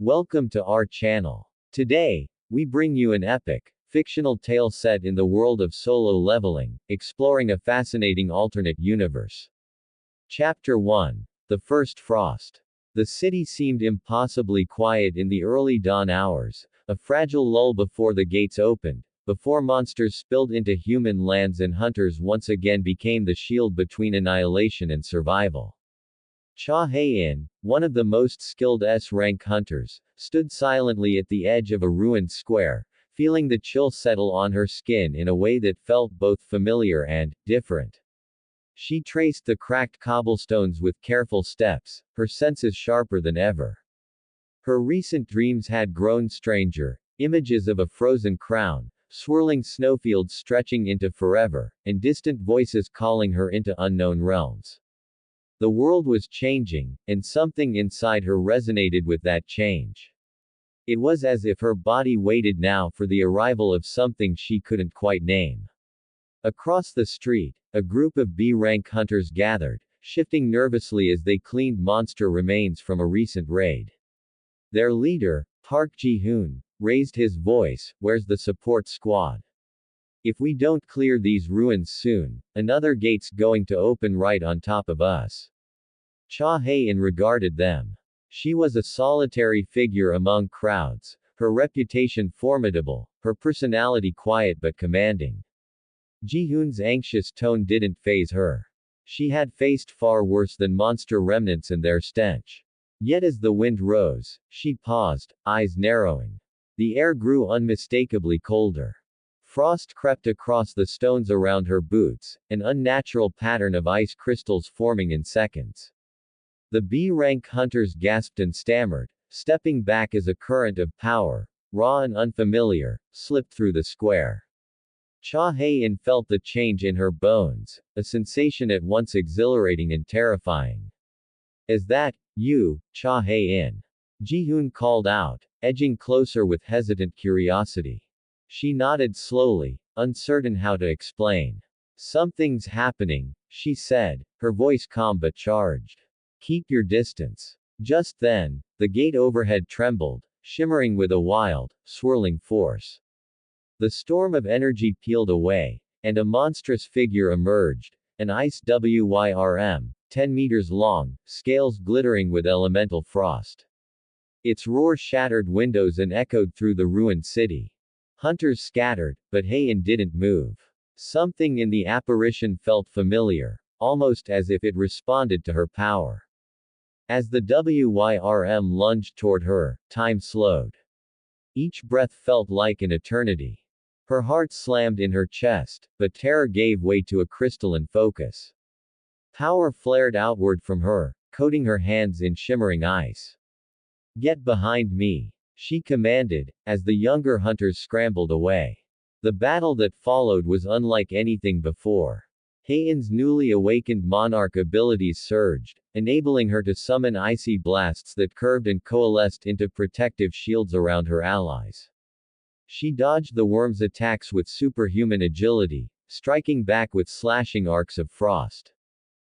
Welcome to our channel. Today, we bring you an epic, fictional tale set in the world of solo leveling, exploring a fascinating alternate universe. Chapter 1. The First Frost. The city seemed impossibly quiet in the early dawn hours, a fragile lull before the gates opened, before monsters spilled into human lands and hunters once again became the shield between annihilation and survival. Cha Hae-In, one of the most skilled S-rank hunters, stood silently at the edge of a ruined square, feeling the chill settle on her skin in a way that felt both familiar and different. She traced the cracked cobblestones with careful steps, her senses sharper than ever. Her recent dreams had grown stranger, images of a frozen crown, swirling snowfields stretching into forever, and distant voices calling her into unknown realms. The world was changing, and something inside her resonated with that change. It was as if her body waited now for the arrival of something she couldn't quite name. Across the street, a group of B-rank hunters gathered, shifting nervously as they cleaned monster remains from a recent raid. Their leader, Park Ji-hoon, raised his voice, "Where's the support squad? If we don't clear these ruins soon, another gate's going to open right on top of us." Cha Hae-In regarded them. She was a solitary figure among crowds, her reputation formidable, her personality quiet but commanding. Ji-hoon's anxious tone didn't faze her. She had faced far worse than monster remnants and their stench. Yet as the wind rose, she paused, eyes narrowing. The air grew unmistakably colder. Frost crept across the stones around her boots, an unnatural pattern of ice crystals forming in seconds. The B-rank hunters gasped and stammered, stepping back as a current of power, raw and unfamiliar, slipped through the square. Cha Hae-In felt the change in her bones, a sensation at once exhilarating and terrifying. "Is that you, Cha Hae-In?" Ji-hoon called out, edging closer with hesitant curiosity. She nodded slowly, uncertain how to explain. "Something's happening," she said, her voice calm but charged. "Keep your distance." Just then, the gate overhead trembled, shimmering with a wild, swirling force. The storm of energy peeled away, and a monstrous figure emerged, an ice wyrm, 10 meters long, scales glittering with elemental frost. Its roar shattered windows and echoed through the ruined city. Hunters scattered, but Hae-In didn't move. Something in the apparition felt familiar, almost as if it responded to her power. As the wyrm lunged toward her, time slowed. Each breath felt like an eternity. Her heart slammed in her chest, but terror gave way to a crystalline focus. Power flared outward from her, coating her hands in shimmering ice. "Get behind me," she commanded, as the younger hunters scrambled away. The battle that followed was unlike anything before. Hae-In's newly awakened Monarch abilities surged, enabling her to summon icy blasts that curved and coalesced into protective shields around her allies. She dodged the worm's attacks with superhuman agility, striking back with slashing arcs of frost.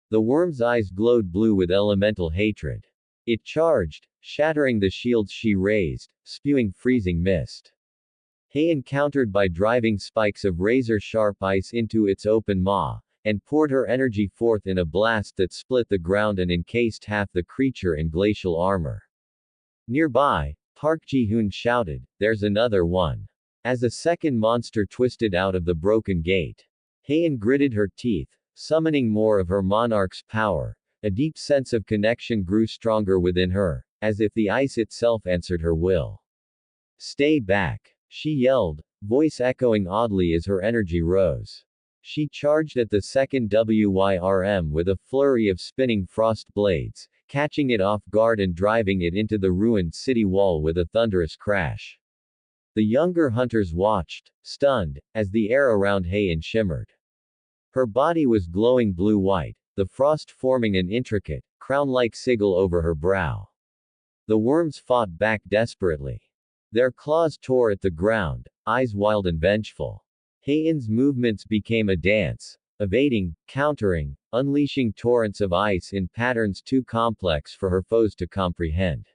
The worm's eyes glowed blue with elemental hatred. It charged, shattering the shields she raised, spewing freezing mist. Hae-In countered by driving spikes of razor-sharp ice into its open maw, and poured her energy forth in a blast that split the ground and encased half the creature in glacial armor. Nearby, Park Ji-hoon shouted, "There's another one." As a second monster twisted out of the broken gate. Hae-In gritted her teeth, summoning more of her monarch's power. A deep sense of connection grew stronger within her, as if the ice itself answered her will. "Stay back," she yelled, voice echoing oddly as her energy rose. She charged at the second wyrm with a flurry of spinning frost blades, catching it off guard and driving it into the ruined city wall with a thunderous crash. The younger hunters watched, stunned, as the air around Hae-In shimmered. Her body was glowing blue-white, the frost forming an intricate, crown-like sigil over her brow. The worms fought back desperately. Their claws tore at the ground, eyes wild and vengeful. Hae-In's movements became a dance, evading, countering, unleashing torrents of ice in patterns too complex for her foes to comprehend.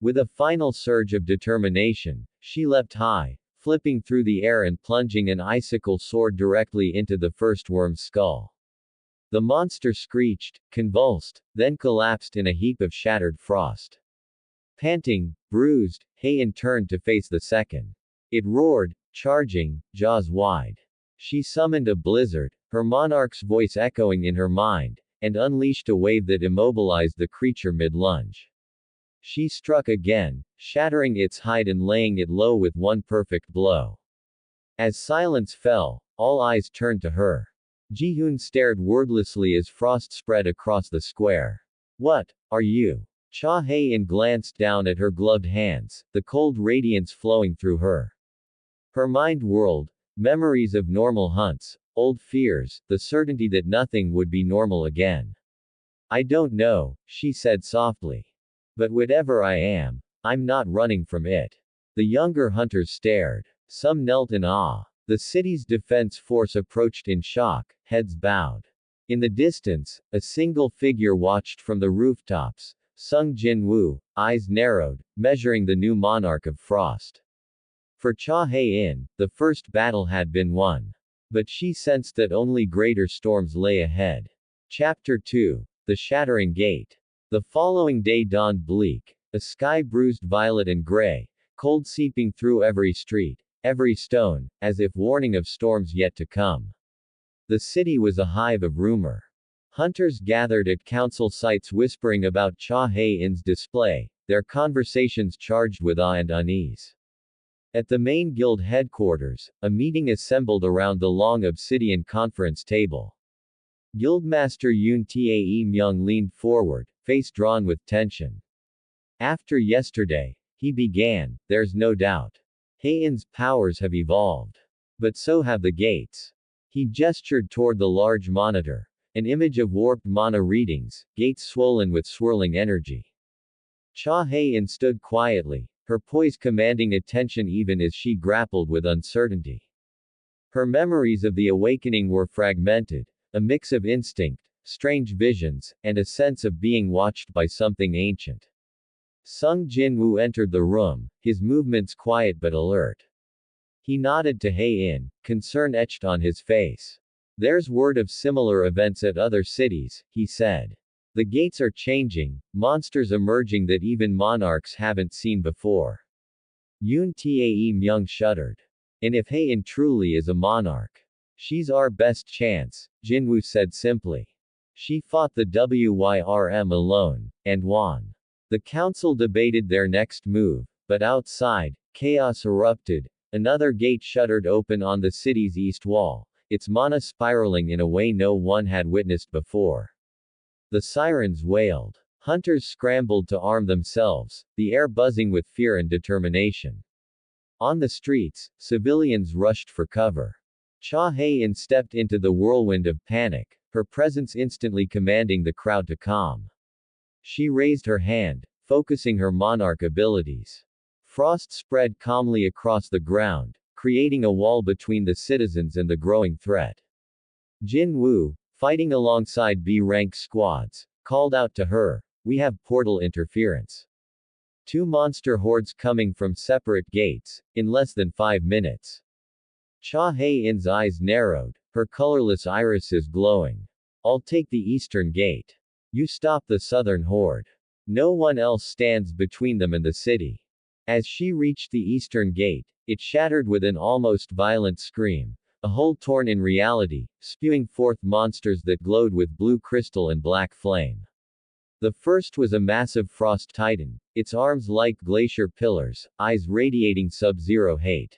With a final surge of determination, she leapt high, flipping through the air and plunging an icicle sword directly into the first worm's skull. The monster screeched, convulsed, then collapsed in a heap of shattered frost. Panting, bruised, Hae-In turned to face the second. It roared, charging, jaws wide. She summoned a blizzard, her monarch's voice echoing in her mind, and unleashed a wave that immobilized the creature mid-lunge. She struck again, shattering its hide and laying it low with one perfect blow. As silence fell, all eyes turned to her. Ji-hoon stared wordlessly as frost spread across the square. What are you? Cha Hae-In glanced down at her gloved hands, the cold radiance flowing through her. Her mind whirled, memories of normal hunts, old fears, the certainty that nothing would be normal again. I don't know, she said softly. But whatever I am, I'm not running from it. The younger hunters stared. Some knelt in awe. The city's defense force approached in shock, heads bowed. In the distance, a single figure watched from the rooftops, Sung Jin-woo, eyes narrowed, measuring the new monarch of frost. For Cha Hae-In, the first battle had been won. But she sensed that only greater storms lay ahead. Chapter 2. The Shattering Gate. The following day dawned bleak, a sky bruised violet and gray, cold seeping through every street, every stone, as if warning of storms yet to come. The city was a hive of rumor. Hunters gathered at council sites whispering about Cha Hae-In's display, their conversations charged with awe and unease. At the main guild headquarters, a meeting assembled around the long obsidian conference table. Guildmaster Yoon Tae-myung leaned forward, face drawn with tension. After yesterday, he began, there's no doubt. Hae-In's powers have evolved. But so have the gates. He gestured toward the large monitor. An image of warped mana readings, gates swollen with swirling energy. Cha Hae-In stood quietly, her poise commanding attention even as she grappled with uncertainty. Her memories of the awakening were fragmented, a mix of instinct, strange visions, and a sense of being watched by something ancient. Sung Jin-woo entered the room, his movements quiet but alert. He nodded to Hae-In, concern etched on his face. There's word of similar events at other cities, he said. The gates are changing, monsters emerging that even monarchs haven't seen before. Yoon Tae-myung shuddered. And if Hae-In truly is a monarch, she's our best chance, Jinwoo said simply. She fought the WYRM alone, and won. The council debated their next move, but outside, chaos erupted. Another gate shuddered open on the city's east wall, its mana spiraling in a way no one had witnessed before. The sirens wailed. Hunters scrambled to arm themselves, the air buzzing with fear and determination. On the streets, civilians rushed for cover. Cha Hae-In stepped into the whirlwind of panic, her presence instantly commanding the crowd to calm. She raised her hand, focusing her monarch abilities. Frost spread calmly across the ground, creating a wall between the citizens and the growing threat. Jin-woo, fighting alongside B-rank squads, called out to her, "We have portal interference. 2 monster hordes coming from separate gates, in less than 5 minutes." Cha Hae-In's eyes narrowed, her colorless irises glowing. "I'll take the eastern gate. You stop the southern horde. No one else stands between them and the city." As she reached the eastern gate, it shattered with an almost violent scream, a hole torn in reality, spewing forth monsters that glowed with blue crystal and black flame. The first was a massive frost titan, its arms like glacier pillars, eyes radiating sub-zero hate.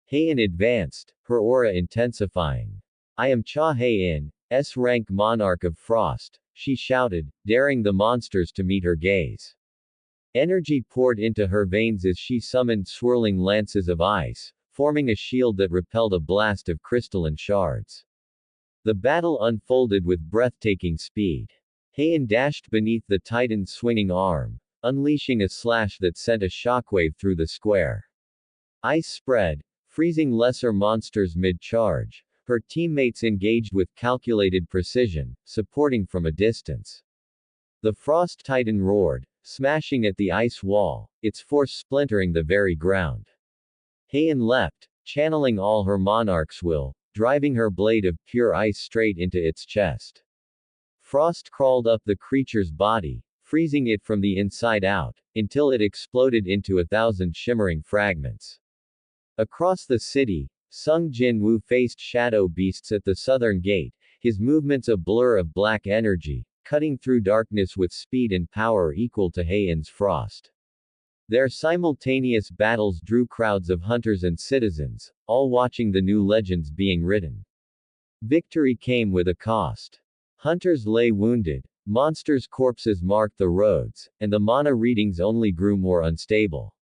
Hae-In advanced, her aura intensifying. "I am Cha Hae-In, S-rank monarch of frost," she shouted, daring the monsters to meet her gaze. Energy poured into her veins as she summoned swirling lances of ice, forming a shield that repelled a blast of crystalline shards. The battle unfolded with breathtaking speed. Hae-In dashed beneath the titan's swinging arm, unleashing a slash that sent a shockwave through the square. Ice spread, freezing lesser monsters mid-charge. Her teammates engaged with calculated precision, supporting from a distance. The frost titan roared, smashing at the ice wall, its force splintering the very ground. Hae-In leapt, channeling all her monarch's will, driving her blade of pure ice straight into its chest. Frost crawled up the creature's body, freezing it from the inside out, until it exploded into 1,000 shimmering fragments. Across the city, Sung Jin-woo faced shadow beasts at the southern gate, his movements a blur of black energy, cutting through darkness with speed and power equal to Hae-In's frost. Their simultaneous battles drew crowds of hunters and citizens, all watching the new legends being written. Victory came with a cost. Hunters lay wounded, monsters' corpses marked the roads, and the mana readings only grew more unstable.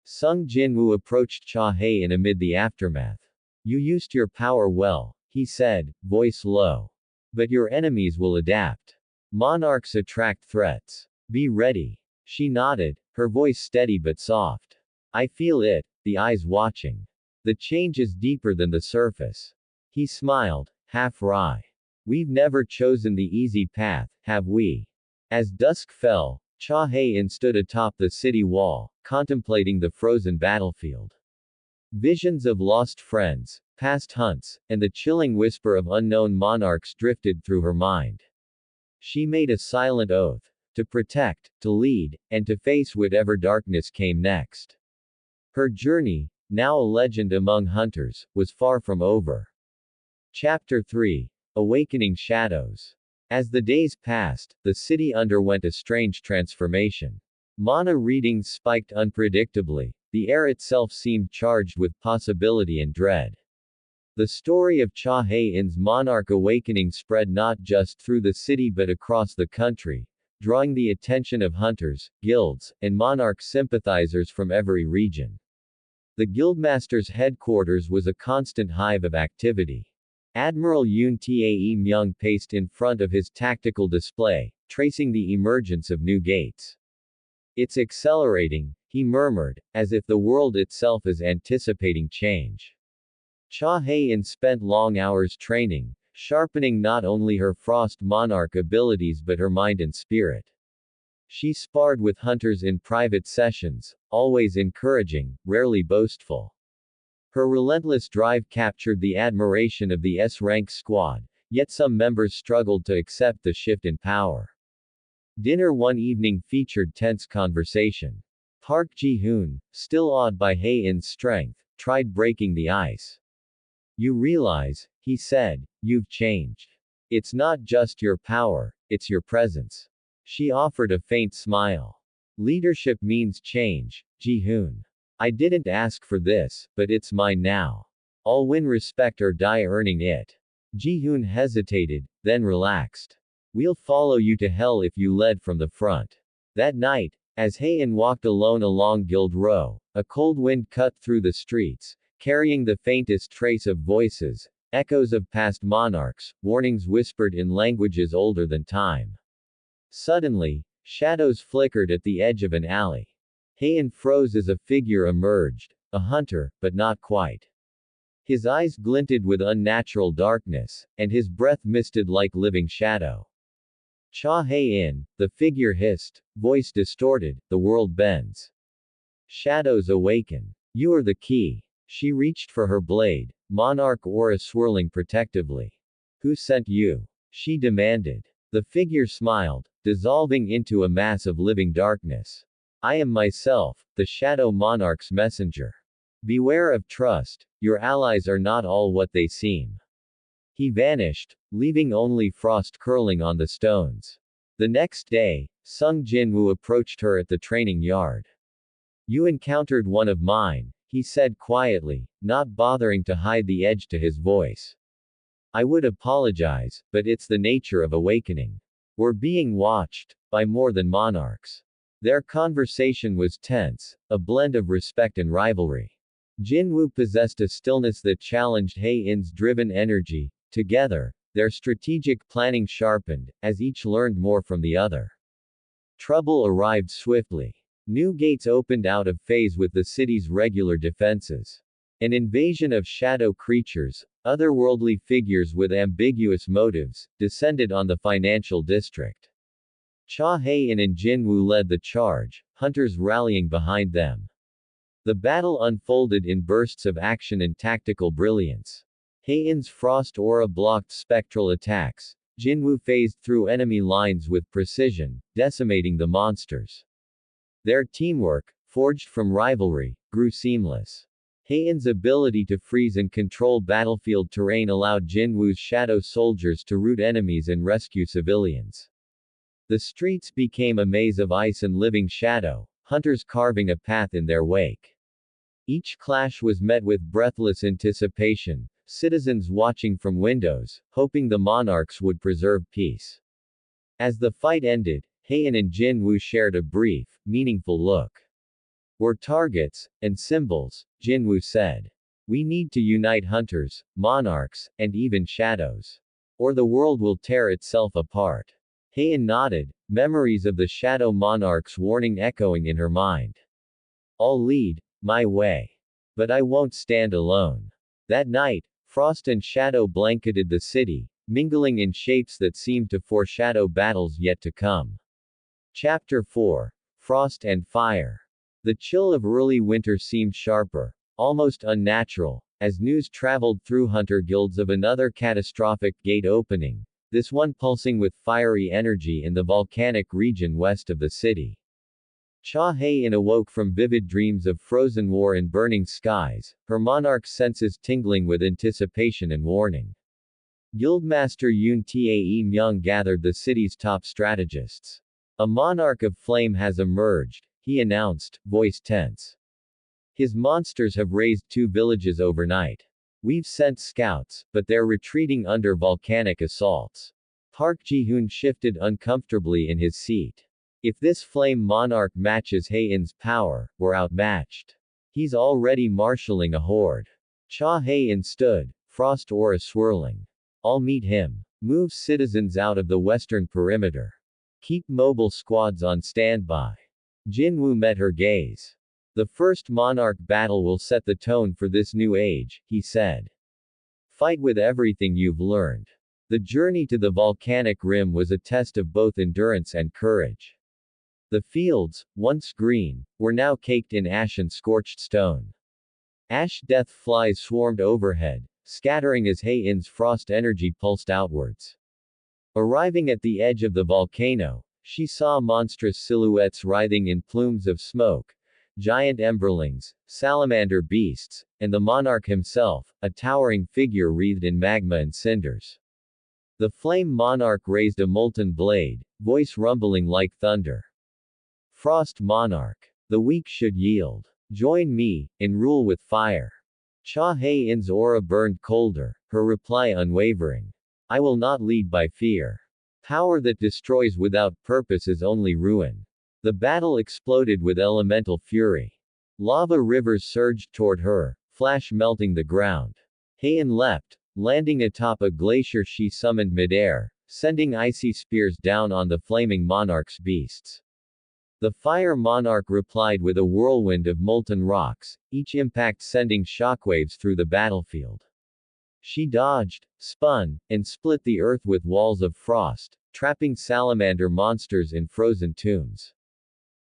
Sung Jin-woo approached Cha Hae-In amid the aftermath. You used your power well, he said, voice low. But your enemies will adapt. Monarchs attract threats. Be ready. She nodded, her voice steady but soft. I feel it, the eyes watching. The change is deeper than the surface. He smiled, half wry. We've never chosen the easy path, have we? As dusk fell, Cha Hae-In stood atop the city wall, contemplating the frozen battlefield. Visions of lost friends, past hunts, and the chilling whisper of unknown monarchs drifted through her mind. She made a silent oath. To protect, to lead, and to face whatever darkness came next. Her journey, now a legend among hunters, was far from over. Chapter 3. Awakening Shadows. As the days passed, the city underwent a strange transformation. Mana readings spiked unpredictably, the air itself seemed charged with possibility and dread. The story of Cha Hae-In's monarch awakening spread not just through the city but across the country, drawing the attention of hunters, guilds, and monarch sympathizers from every region. The guildmaster's headquarters was a constant hive of activity. Admiral Yoon Tae Myung paced in front of his tactical display, tracing the emergence of new gates. It's accelerating, he murmured, as if the world itself is anticipating change. Cha Hae-In spent long hours training, sharpening not only her frost monarch abilities but her mind and spirit. She sparred with hunters in private sessions, always encouraging, rarely boastful. Her relentless drive captured the admiration of the S-rank squad, yet some members struggled to accept the shift in power. Dinner one evening featured tense conversation. Park Ji-hoon, still awed by Hae-In's strength, tried breaking the ice. You realize, he said, you've changed. It's not just your power, it's your presence. She offered a faint smile. Leadership means change, Ji-hoon. I didn't ask for this, but it's mine now. I'll win respect or die earning it. Ji-hoon hesitated, then relaxed. We'll follow you to hell if you led from the front. That night, as Hae-In walked alone along Guild Row, a cold wind cut through the streets, carrying the faintest trace of voices, echoes of past monarchs, warnings whispered in languages older than time. Suddenly, shadows flickered at the edge of an alley. Hae-In froze as a figure emerged, a hunter, but not quite. His eyes glinted with unnatural darkness, and his breath misted like living shadow. Cha Hae-In, the figure hissed, voice distorted, the world bends. Shadows awaken. You are the key. She reached for her blade, monarch aura swirling protectively. Who sent you? She demanded. The figure smiled, dissolving into a mass of living darkness. I am myself, the shadow monarch's messenger. Beware of trust, your allies are not all what they seem. He vanished, leaving only frost curling on the stones. The next day, Sung Jin-woo approached her at the training yard. You encountered one of mine, he said quietly, not bothering to hide the edge to his voice. I would apologize, but it's the nature of awakening. We're being watched, by more than monarchs. Their conversation was tense, a blend of respect and rivalry. Jin-woo possessed a stillness that challenged Hae-In's driven energy. Together, their strategic planning sharpened, as each learned more from the other. Trouble arrived swiftly. New gates opened out of phase with the city's regular defenses. An invasion of shadow creatures, otherworldly figures with ambiguous motives, descended on the financial district. Cha Hae-In and Jinwoo led the charge, hunters rallying behind them. The battle unfolded in bursts of action and tactical brilliance. Hae-In's frost aura blocked spectral attacks. Jinwoo phased through enemy lines with precision, decimating the monsters. Their teamwork, forged from rivalry, grew seamless. Hae-In's ability to freeze and control battlefield terrain allowed Jinwoo's shadow soldiers to rout enemies and rescue civilians. The streets became a maze of ice and living shadow, hunters carving a path in their wake. Each clash was met with breathless anticipation, citizens watching from windows, hoping the monarchs would preserve peace. As the fight ended, Hae-In and Jinwoo shared a brief, meaningful look. "We're targets, and symbols," Jinwoo said. "We need to unite hunters, monarchs, and even shadows. Or the world will tear itself apart." Hae-In nodded, memories of the shadow monarch's warning echoing in her mind. "I'll lead my way. But I won't stand alone." That night, frost and shadow blanketed the city, mingling in shapes that seemed to foreshadow battles yet to come. Chapter 4. Frost and Fire. The chill of early winter seemed sharper, almost unnatural, as news traveled through hunter guilds of another catastrophic gate opening, this one pulsing with fiery energy in the volcanic region west of the city. Cha Hae-In awoke from vivid dreams of frozen war and burning skies, her monarch's senses tingling with anticipation and warning. Guildmaster Yoon Tae Myung gathered the city's top strategists. "A monarch of flame has emerged," he announced, voice tense. "His monsters have razed 2 villages overnight. We've sent scouts, but they're retreating under volcanic assaults." Park Ji-hoon shifted uncomfortably in his seat. "If this flame monarch matches Hae-In's power, we're outmatched. He's already marshalling a horde." Cha Hae-In stood, frost aura swirling. "I'll meet him. Move citizens out of the western perimeter. Keep mobile squads on standby." Jinwoo met her gaze. "The first monarch battle will set the tone for this new age," he said. "Fight with everything you've learned." The journey to the volcanic rim was a test of both endurance and courage. The fields, once green, were now caked in ash and scorched stone. Ash death flies swarmed overhead, scattering as Hae-In's frost energy pulsed outwards. Arriving at the edge of the volcano, she saw monstrous silhouettes writhing in plumes of smoke, giant emberlings, salamander beasts, and the monarch himself, a towering figure wreathed in magma and cinders. The flame monarch raised a molten blade, voice rumbling like thunder. "Frost monarch. The weak should yield. Join me, and rule with fire." Cha Hae-In's aura burned colder, her reply unwavering. "I will not lead by fear. Power that destroys without purpose is only ruin." The battle exploded with elemental fury. Lava rivers surged toward her, flash melting the ground. Hae-In leapt, landing atop a glacier she summoned midair, sending icy spears down on the flaming monarch's beasts. The fire monarch replied with a whirlwind of molten rocks, each impact sending shockwaves through the battlefield. She dodged, spun, and split the earth with walls of frost, trapping salamander monsters in frozen tombs.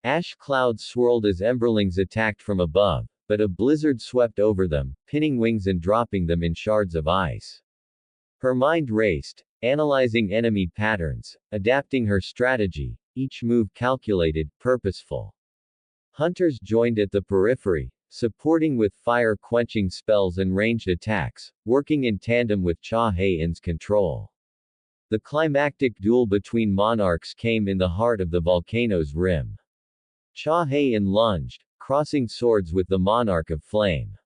Ash clouds swirled as emberlings attacked from above, but a blizzard swept over them, pinning wings and dropping them in shards of ice. Her mind raced, analyzing enemy patterns, adapting her strategy, each move calculated, purposeful. Hunters joined at the periphery, supporting with fire-quenching spells and ranged attacks, working in tandem with Cha Hae-In's control. The climactic duel between monarchs came in the heart of the volcano's rim. Cha Hae-In lunged, crossing swords with the monarch of flame.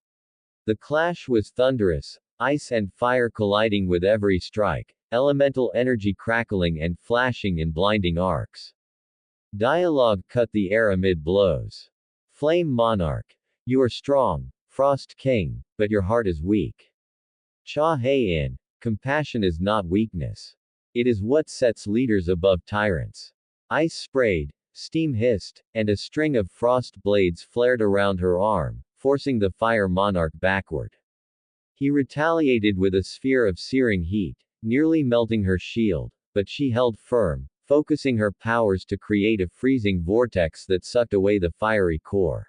The clash was thunderous, ice and fire colliding with every strike, elemental energy crackling and flashing in blinding arcs. Dialogue cut the air amid blows. "Flame monarch. You are strong, Frost King, but your heart is weak." Cha Hae-In. Compassion is not weakness. It is what sets leaders above tyrants. Ice sprayed, steam hissed, and a string of frost blades flared around her arm, forcing the fire monarch backward. He retaliated with a sphere of searing heat, nearly melting her shield, but she held firm, focusing her powers to create a freezing vortex that sucked away the fiery core.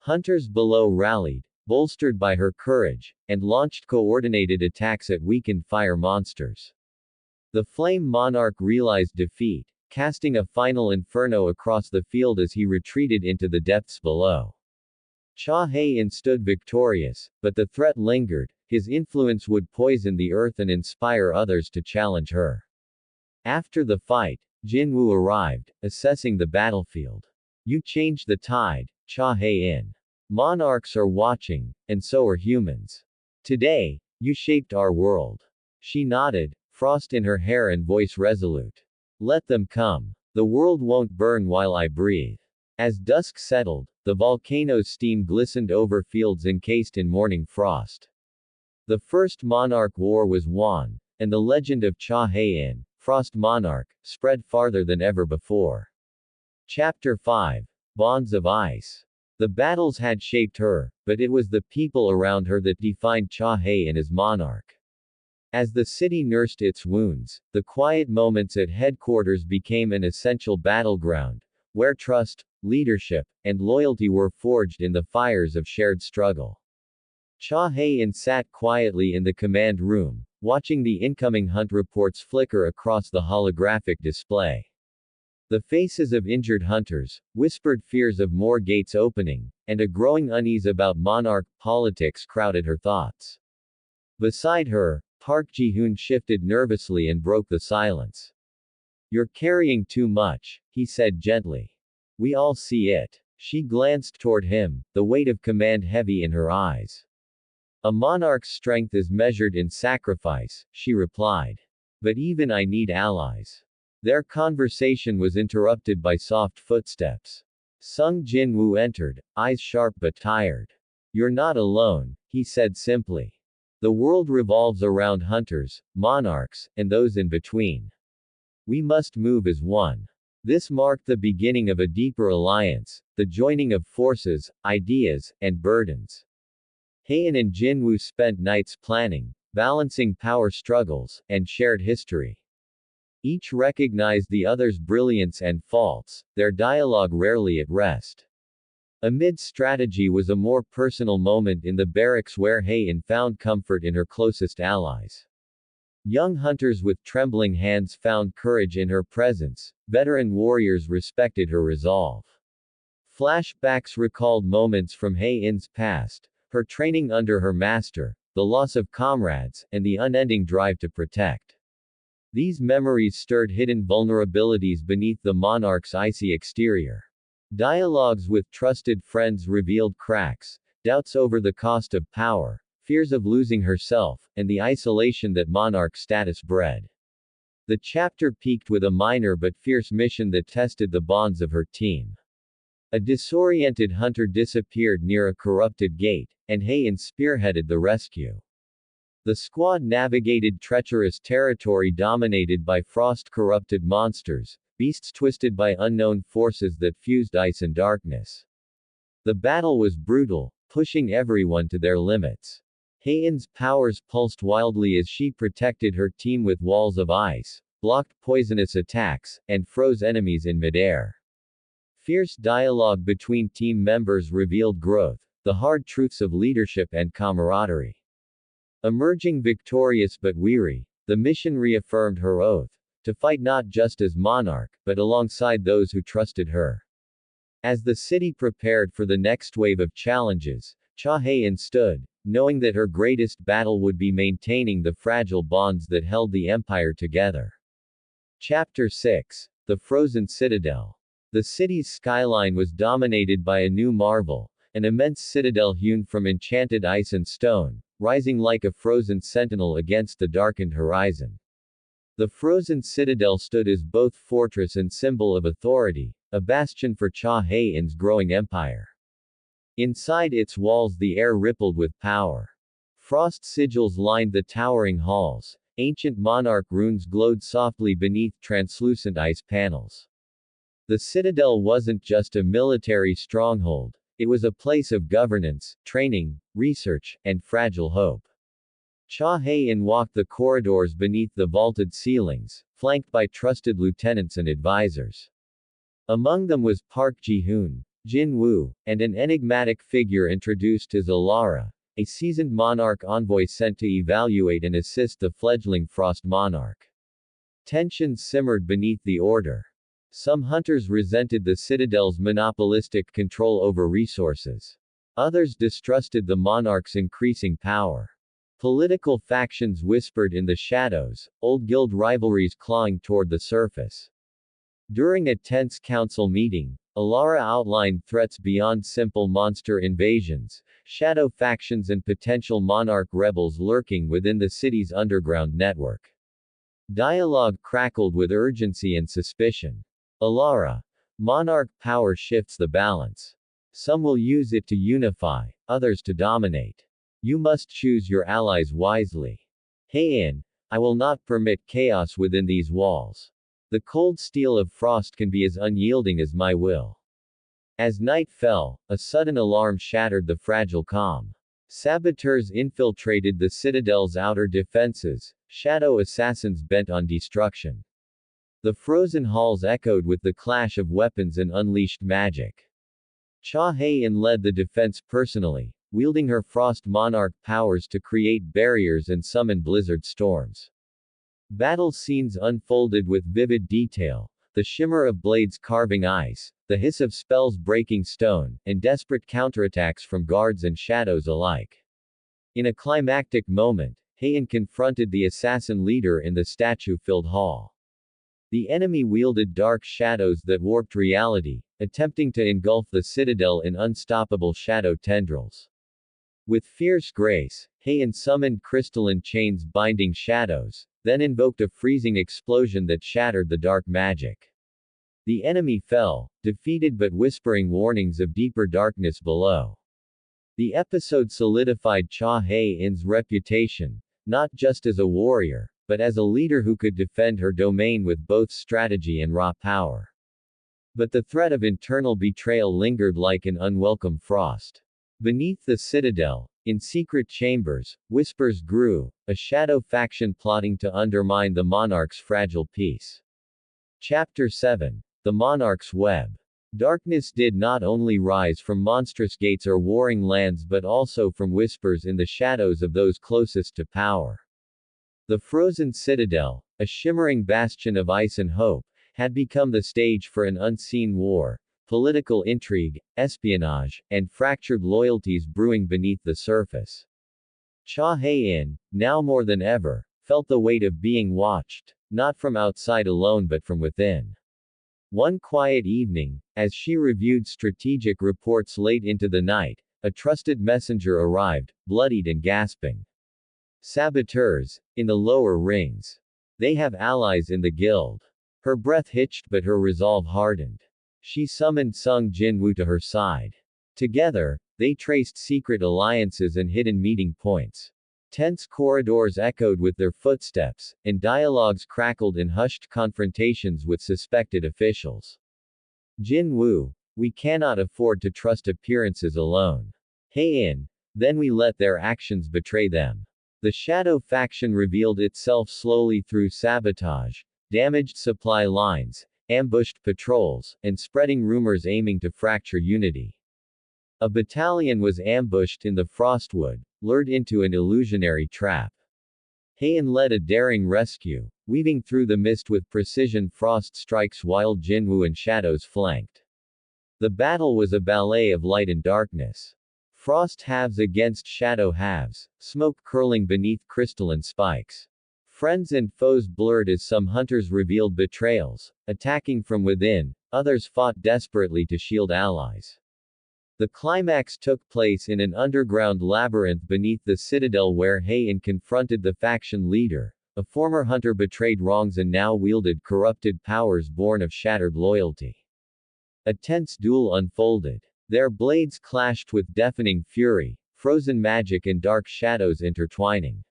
Hunters below rallied, bolstered by her courage, and launched coordinated attacks at weakened fire monsters. The Flame Monarch realized defeat, casting a final inferno across the field as he retreated into the depths below. Cha Hae-In stood victorious, but the threat lingered. His influence would poison the earth and inspire others to challenge her. After the fight, Jinwoo arrived, assessing the battlefield. You changed the tide, Cha Hae-In. Monarchs are watching, and so are humans. Today, you shaped our world. She nodded, frost in her hair and voice resolute. Let them come. The world won't burn while I breathe. As dusk settled, the volcano's steam glistened over fields encased in morning frost. The First Monarch War was won, and the legend of Cha Hae-In, Frost Monarch, spread farther than ever before. Chapter 5. Bonds of Ice. The battles had shaped her, but it was the people around her that defined Cha Hae-In as monarch. As the city nursed its wounds, the quiet moments at headquarters became an essential battleground, where trust, leadership, and loyalty were forged in the fires of shared struggle. Cha Hae-In sat quietly in the command room, watching the incoming hunt reports flicker across the holographic display. The faces of injured hunters, whispered fears of more gates opening, and a growing unease about monarch politics crowded her thoughts. Beside her, Park Ji-hoon shifted nervously and broke the silence. You're carrying too much, he said gently. We all see it. She glanced toward him, the weight of command heavy in her eyes. A monarch's strength is measured in sacrifice, she replied. But even I need allies. Their conversation was interrupted by soft footsteps. Sung Jin-woo entered, eyes sharp but tired. You're not alone, he said simply. The world revolves around hunters, monarchs, and those in between. We must move as one. This marked the beginning of a deeper alliance, the joining of forces, ideas, and burdens. Hae-In and Jinwoo spent nights planning, balancing power struggles, and shared history. Each recognized the other's brilliance and faults, their dialogue rarely at rest. Amid strategy was a more personal moment in the barracks where Hae-In found comfort in her closest allies. Young hunters with trembling hands found courage in her presence, veteran warriors respected her resolve. Flashbacks recalled moments from Hae-In's past, her training under her master, the loss of comrades, and the unending drive to protect. These memories stirred hidden vulnerabilities beneath the monarch's icy exterior. Dialogues with trusted friends revealed cracks, doubts over the cost of power, fears of losing herself, and the isolation that monarch status bred. The chapter peaked with a minor but fierce mission that tested the bonds of her team. A disoriented hunter disappeared near a corrupted gate, and Hae-In spearheaded the rescue. The squad navigated treacherous territory dominated by frost-corrupted monsters, beasts twisted by unknown forces that fused ice and darkness. The battle was brutal, pushing everyone to their limits. Hae-In's powers pulsed wildly as she protected her team with walls of ice, blocked poisonous attacks, and froze enemies in midair. Fierce dialogue between team members revealed growth, the hard truths of leadership and camaraderie. Emerging victorious but weary, the mission reaffirmed her oath, to fight not just as monarch, but alongside those who trusted her. As the city prepared for the next wave of challenges, Cha Hae-In stood, knowing that her greatest battle would be maintaining the fragile bonds that held the empire together. Chapter 6. The Frozen Citadel. The city's skyline was dominated by a new marvel, an immense citadel hewn from enchanted ice and stone, rising like a frozen sentinel against the darkened horizon. The frozen citadel stood as both fortress and symbol of authority, a bastion for Cha Hae-In's growing empire. Inside its walls the air rippled with power. Frost sigils lined the towering halls, ancient monarch runes glowed softly beneath translucent ice panels. The citadel wasn't just a military stronghold, it was a place of governance, training, research, and fragile hope. Cha Hae-In walked the corridors beneath the vaulted ceilings, flanked by trusted lieutenants and advisors. Among them was Park Ji-hoon, Jin Woo, and an enigmatic figure introduced as Alara, a seasoned Monarch envoy sent to evaluate and assist the fledgling Frost Monarch. Tensions simmered beneath the order. Some hunters resented the Citadel's monopolistic control over resources. Others distrusted the monarch's increasing power. Political factions whispered in the shadows, old guild rivalries clawing toward the surface. During a tense council meeting, Alara outlined threats beyond simple monster invasions, shadow factions and potential monarch rebels lurking within the city's underground network. Dialogue crackled with urgency and suspicion. Alara. Monarch power shifts the balance. Some will use it to unify, others to dominate. You must choose your allies wisely. Cha Hae-In. I will not permit chaos within these walls. The cold steel of frost can be as unyielding as my will. As night fell, a sudden alarm shattered the fragile calm. Saboteurs infiltrated the citadel's outer defenses, shadow assassins bent on destruction. The frozen halls echoed with the clash of weapons and unleashed magic. Cha Hae-In led the defense personally, wielding her frost monarch powers to create barriers and summon blizzard storms. Battle scenes unfolded with vivid detail, the shimmer of blades carving ice, the hiss of spells breaking stone, and desperate counterattacks from guards and shadows alike. In a climactic moment, Hae-In confronted the assassin leader in the statue-filled hall. The enemy wielded dark shadows that warped reality, attempting to engulf the citadel in unstoppable shadow tendrils. With fierce grace, Hae-In summoned crystalline chains binding shadows, then invoked a freezing explosion that shattered the dark magic. The enemy fell, defeated but whispering warnings of deeper darkness below. The episode solidified Cha Hae-In's reputation, not just as a warrior, but as a leader who could defend her domain with both strategy and raw power. But the threat of internal betrayal lingered like an unwelcome frost. Beneath the citadel, in secret chambers, whispers grew, a shadow faction plotting to undermine the monarch's fragile peace. Chapter 7. The Monarch's Web. Darkness did not only rise from monstrous gates or warring lands but also from whispers in the shadows of those closest to power. The frozen citadel, a shimmering bastion of ice and hope, had become the stage for an unseen war, political intrigue, espionage, and fractured loyalties brewing beneath the surface. Cha Hae-In, now more than ever, felt the weight of being watched, not from outside alone but from within. One quiet evening, as she reviewed strategic reports late into the night, a trusted messenger arrived, bloodied and gasping. Saboteurs, in the lower rings. They have allies in the guild. Her breath hitched but her resolve hardened. She summoned Sung Jin-woo to her side. Together, they traced secret alliances and hidden meeting points. Tense corridors echoed with their footsteps, and dialogues crackled in hushed confrontations with suspected officials. Jin-woo, we cannot afford to trust appearances alone. Hae-In, then we let their actions betray them. The shadow faction revealed itself slowly through sabotage, damaged supply lines, ambushed patrols, and spreading rumors aiming to fracture unity. A battalion was ambushed in the Frostwood, lured into an illusionary trap. Hae-In led a daring rescue, weaving through the mist with precision frost strikes while Jin-woo and shadows flanked. The battle was a ballet of light and darkness. Frost halves against shadow halves, smoke curling beneath crystalline spikes. Friends and foes blurred as some hunters revealed betrayals, attacking from within, others fought desperately to shield allies. The climax took place in an underground labyrinth beneath the citadel where Hae-In confronted the faction leader, a former hunter betrayed wrongs and now wielded corrupted powers born of shattered loyalty. A tense duel unfolded. Their blades clashed with deafening fury, frozen magic and dark shadows intertwining.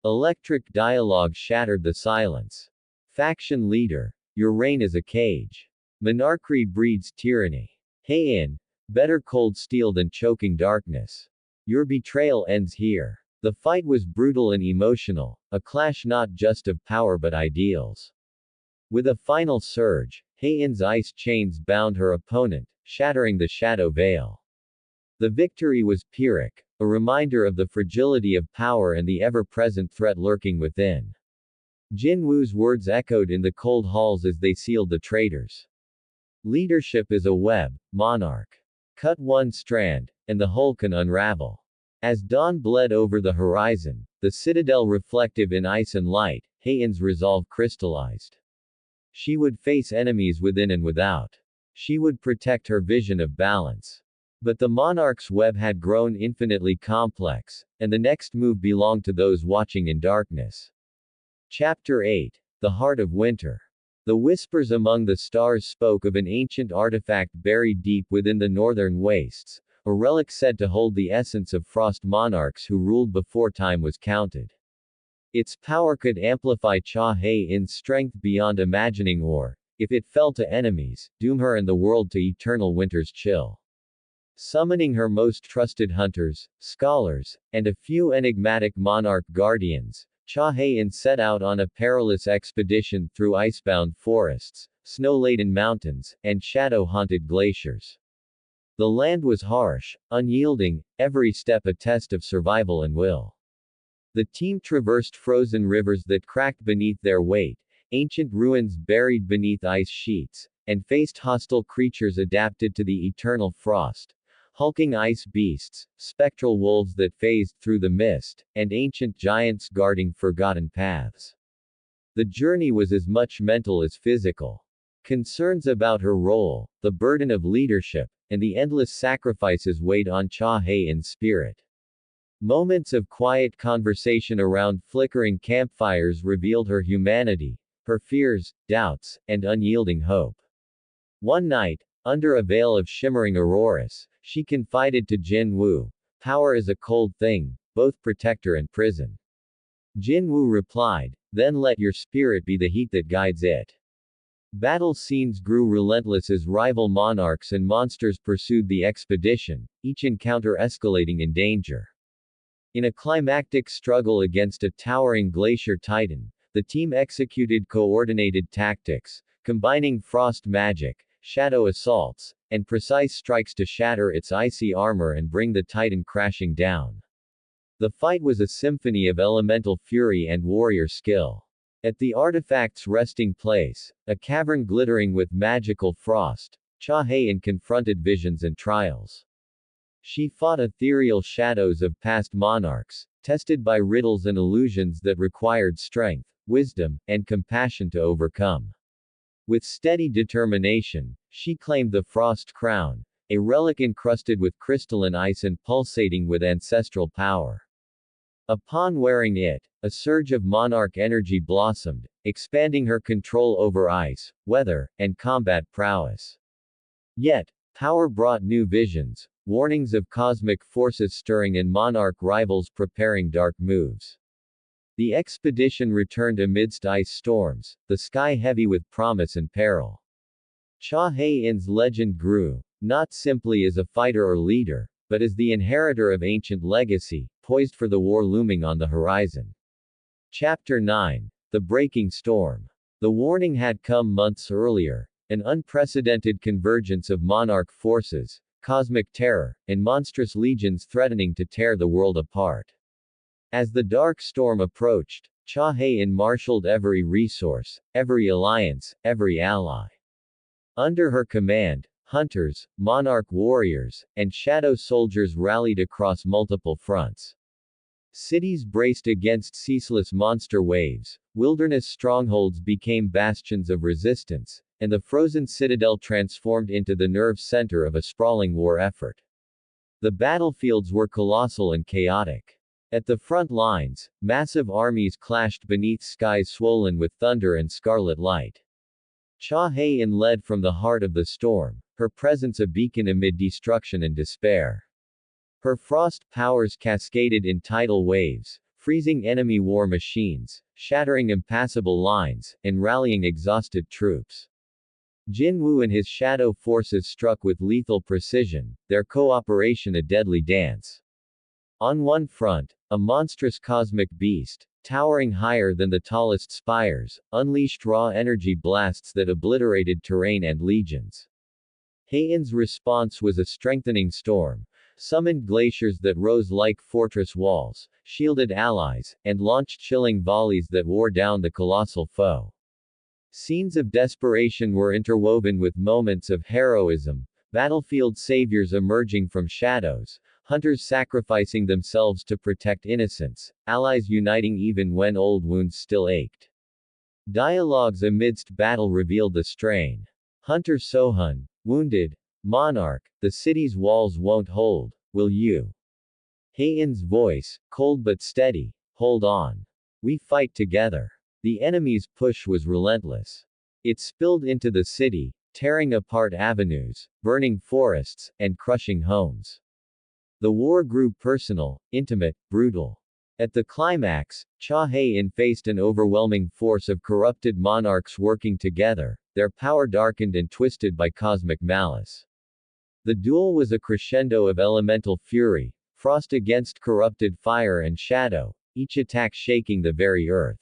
Electric dialogue shattered the silence. Faction leader, your reign is a cage. Monarchy breeds tyranny. Hae-In, better cold steel than choking darkness. Your betrayal ends here. The fight was brutal and emotional, a clash not just of power but ideals. With a final surge, Hae-In's ice chains bound her opponent, shattering the shadow veil. The victory was Pyrrhic, a reminder of the fragility of power and the ever-present threat lurking within. Jin Woo's words echoed in the cold halls as they sealed the traitors. Leadership is a web, Monarch. Cut one strand, and the whole can unravel. As dawn bled over the horizon, the citadel reflective in ice and light, Hae-In's resolve crystallized. She would face enemies within and without. She would protect her vision of balance. But the monarch's web had grown infinitely complex, and the next move belonged to those watching in darkness. Chapter 8. The Heart of Winter. The whispers among the stars spoke of an ancient artifact buried deep within the northern wastes, a relic said to hold the essence of frost monarchs who ruled before time was counted. Its power could amplify Cha Hae-In's strength beyond imagining or, if it fell to enemies, doom her and the world to eternal winter's chill. Summoning her most trusted hunters, scholars, and a few enigmatic monarch guardians, Cha Hae-In set out on a perilous expedition through icebound forests, snow-laden mountains, and shadow-haunted glaciers. The land was harsh, unyielding, every step a test of survival and will. The team traversed frozen rivers that cracked beneath their weight, ancient ruins buried beneath ice sheets, and faced hostile creatures adapted to the eternal frost. Hulking ice beasts, spectral wolves that phased through the mist, and ancient giants guarding forgotten paths. The journey was as much mental as physical. Concerns about her role, the burden of leadership, and the endless sacrifices weighed on Cha Hae-In's spirit. Moments of quiet conversation around flickering campfires revealed her humanity, her fears, doubts, and unyielding hope. One night, under a veil of shimmering auroras, she confided to Jin Woo, "Power is a cold thing, both protector and prison." Jin Woo replied, "Then let your spirit be the heat that guides it." Battle scenes grew relentless as rival monarchs and monsters pursued the expedition, each encounter escalating in danger. In a climactic struggle against a towering glacier titan, the team executed coordinated tactics, combining frost magic, shadow assaults, and precise strikes to shatter its icy armor and bring the titan crashing down. The fight was a symphony of elemental fury and warrior skill. At the artifact's resting place, a cavern glittering with magical frost, Cha Hae-In confronted visions and trials. She fought ethereal shadows of past monarchs, tested by riddles and illusions that required strength, wisdom, and compassion to overcome. With steady determination, she claimed the Frost Crown, a relic encrusted with crystalline ice and pulsating with ancestral power. Upon wearing it, a surge of monarch energy blossomed, expanding her control over ice, weather, and combat prowess. Yet, power brought new visions, warnings of cosmic forces stirring and monarch rivals preparing dark moves. The expedition returned amidst ice storms, the sky heavy with promise and peril. Cha Hae-In's legend grew, not simply as a fighter or leader, but as the inheritor of ancient legacy, poised for the war looming on the horizon. Chapter 9. The Breaking Storm. The warning had come months earlier, an unprecedented convergence of monarch forces, cosmic terror, and monstrous legions threatening to tear the world apart. As the dark storm approached, Cha Hae-In marshaled every resource, every alliance, every ally. Under her command, hunters, monarch warriors, and shadow soldiers rallied across multiple fronts. Cities braced against ceaseless monster waves, wilderness strongholds became bastions of resistance, and the frozen citadel transformed into the nerve center of a sprawling war effort. The battlefields were colossal and chaotic. At the front lines, massive armies clashed beneath skies swollen with thunder and scarlet light. Cha Hae-In led from the heart of the storm, her presence a beacon amid destruction and despair. Her frost powers cascaded in tidal waves, freezing enemy war machines, shattering impassable lines, and rallying exhausted troops. Jin Woo and his shadow forces struck with lethal precision, their cooperation a deadly dance. On one front, a monstrous cosmic beast, towering higher than the tallest spires, unleashed raw energy blasts that obliterated terrain and legions. Hae-In's response was a strengthening storm, summoned glaciers that rose like fortress walls, shielded allies, and launched chilling volleys that wore down the colossal foe. Scenes of desperation were interwoven with moments of heroism, battlefield saviors emerging from shadows, hunters sacrificing themselves to protect innocents, allies uniting even when old wounds still ached. Dialogues amidst battle revealed the strain. Hunter Sohun, wounded. Monarch, the city's walls won't hold, will you? Hae-In's voice, cold but steady, hold on. We fight together. The enemy's push was relentless. It spilled into the city, tearing apart avenues, burning forests, and crushing homes. The war grew personal, intimate, brutal. At the climax, Cha Hae-In faced an overwhelming force of corrupted monarchs working together, their power darkened and twisted by cosmic malice. The duel was a crescendo of elemental fury, frost against corrupted fire and shadow, each attack shaking the very earth.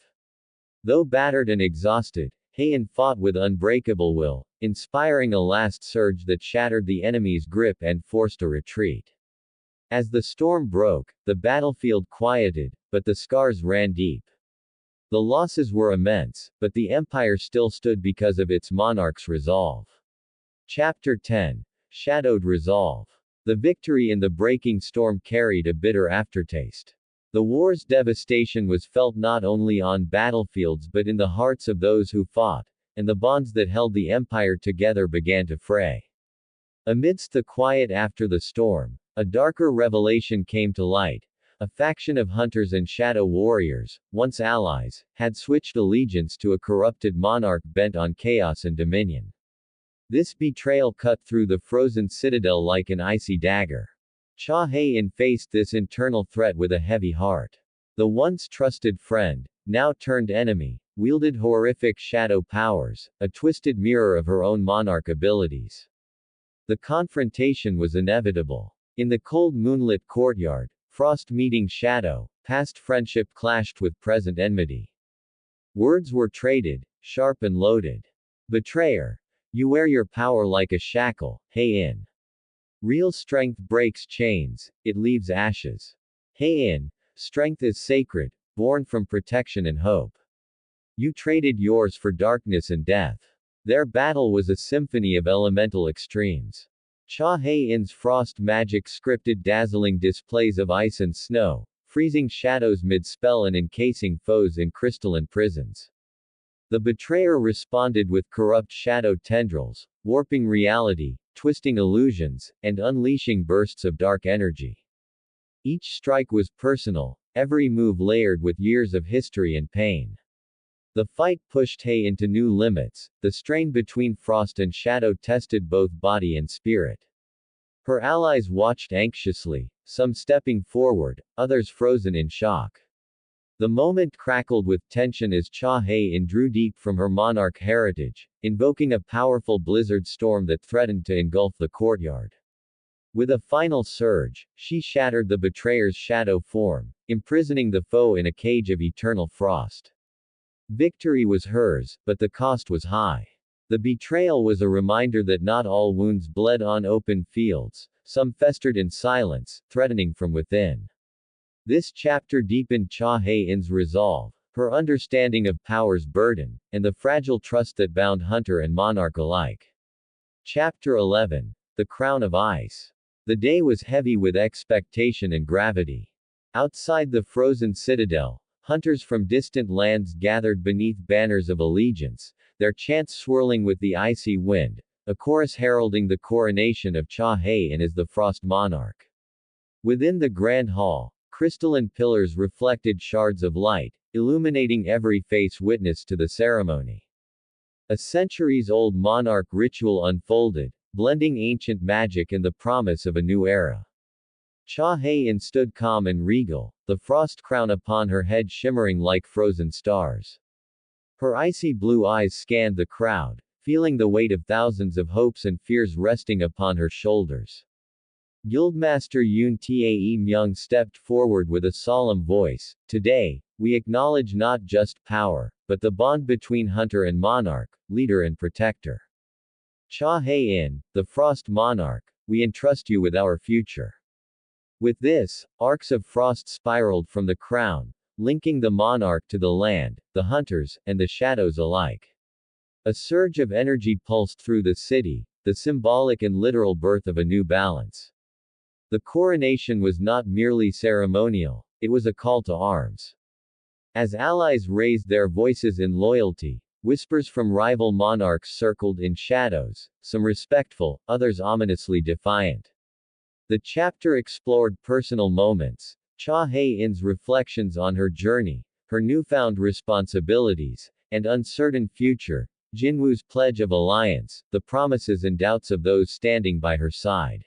Though battered and exhausted, Hae-In fought with unbreakable will, inspiring a last surge that shattered the enemy's grip and forced a retreat. As the storm broke, the battlefield quieted, but the scars ran deep. The losses were immense, but the empire still stood because of its monarch's resolve. Chapter 10. Shadowed Resolve. The victory in the breaking storm carried a bitter aftertaste. The war's devastation was felt not only on battlefields but in the hearts of those who fought, and the bonds that held the empire together began to fray. Amidst the quiet after the storm, a darker revelation came to light. A faction of hunters and shadow warriors, once allies, had switched allegiance to a corrupted monarch bent on chaos and dominion. This betrayal cut through the frozen citadel like an icy dagger. Cha Hae-In faced this internal threat with a heavy heart. The once trusted friend, now turned enemy, wielded horrific shadow powers, a twisted mirror of her own monarch abilities. The confrontation was inevitable. In the cold moonlit courtyard, frost meeting shadow, past friendship clashed with present enmity. Words were traded, sharp and loaded. Betrayer. You wear your power like a shackle, Hae-In. Real strength breaks chains, it leaves ashes. Hae-In. Strength is sacred, born from protection and hope. You traded yours for darkness and death. Their battle was a symphony of elemental extremes. Cha Hae-In's frost magic scripted dazzling displays of ice and snow, freezing shadows mid-spell and encasing foes in crystalline prisons. The betrayer responded with corrupt shadow tendrils, warping reality, twisting illusions, and unleashing bursts of dark energy. Each strike was personal, every move layered with years of history and pain. The fight pushed Hae-In to new limits. The strain between frost and shadow tested both body and spirit. Her allies watched anxiously, some stepping forward, others frozen in shock. The moment crackled with tension as Cha Hae-In drew deep from her monarch heritage, invoking a powerful blizzard storm that threatened to engulf the courtyard. With a final surge, she shattered the betrayer's shadow form, imprisoning the foe in a cage of eternal frost. Victory was hers, but the cost was high. The betrayal was a reminder that not all wounds bled on open fields, some festered in silence, threatening from within. This chapter deepened Cha Hae-In's resolve, her understanding of power's burden, and the fragile trust that bound hunter and monarch alike. Chapter 11. The Crown of Ice. The day was heavy with expectation and gravity. Outside the frozen citadel, hunters from distant lands gathered beneath banners of allegiance, their chants swirling with the icy wind, a chorus heralding the coronation of Cha Hae-In as the Frost Monarch. Within the grand hall, crystalline pillars reflected shards of light, illuminating every face witness to the ceremony. A centuries-old monarch ritual unfolded, blending ancient magic and the promise of a new era. Cha Hae-In stood calm and regal, the frost crown upon her head shimmering like frozen stars. Her icy blue eyes scanned the crowd, feeling the weight of thousands of hopes and fears resting upon her shoulders. Guildmaster Yoon Tae Myung stepped forward with a solemn voice. Today, we acknowledge not just power, but the bond between hunter and monarch, leader and protector. Cha Hae-In, the Frost Monarch, we entrust you with our future. With this, arcs of frost spiraled from the crown, linking the monarch to the land, the hunters, and the shadows alike. A surge of energy pulsed through the city, the symbolic and literal birth of a new balance. The coronation was not merely ceremonial, it was a call to arms. As allies raised their voices in loyalty, whispers from rival monarchs circled in shadows, some respectful, others ominously defiant. The chapter explored personal moments, Cha Hae-In's reflections on her journey, her newfound responsibilities, and uncertain future, Jinwoo's pledge of alliance, the promises and doubts of those standing by her side.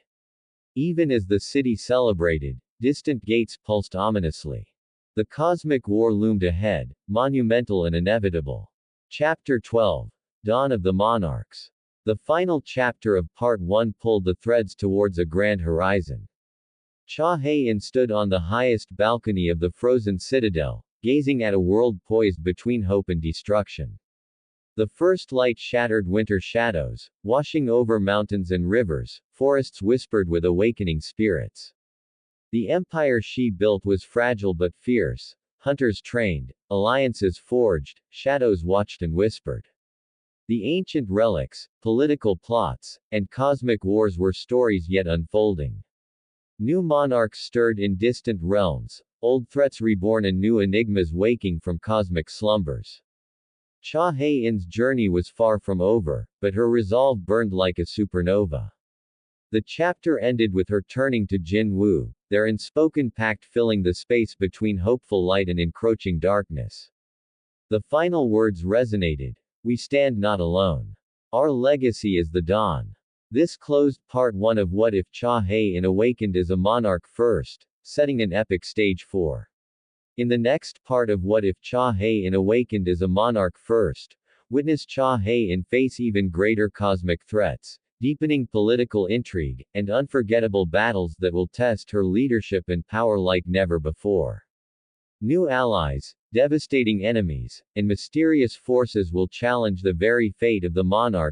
Even as the city celebrated, distant gates pulsed ominously. The cosmic war loomed ahead, monumental and inevitable. Chapter 12. Dawn of the Monarchs. The final chapter of Part 1 pulled the threads towards a grand horizon. Cha Hae-In stood on the highest balcony of the frozen citadel, gazing at a world poised between hope and destruction. The first light shattered winter shadows, washing over mountains and rivers, forests whispered with awakening spirits. The empire she built was fragile but fierce, hunters trained, alliances forged, shadows watched and whispered. The ancient relics, political plots, and cosmic wars were stories yet unfolding. New monarchs stirred in distant realms, old threats reborn and new enigmas waking from cosmic slumbers. Cha Hae-In's journey was far from over, but her resolve burned like a supernova. The chapter ended with her turning to Jinwoo, their unspoken pact filling the space between hopeful light and encroaching darkness. The final words resonated. We stand not alone. Our legacy is the dawn. This closed part 1 of What If Cha Hae-In awakened as a monarch first, setting an epic stage for. In the next part of What If Cha Hae-In awakened as a monarch first, witness Cha Hae-In face even greater cosmic threats, deepening political intrigue, and unforgettable battles that will test her leadership and power like never before. New allies, devastating enemies, and mysterious forces will challenge the very fate of the monarch,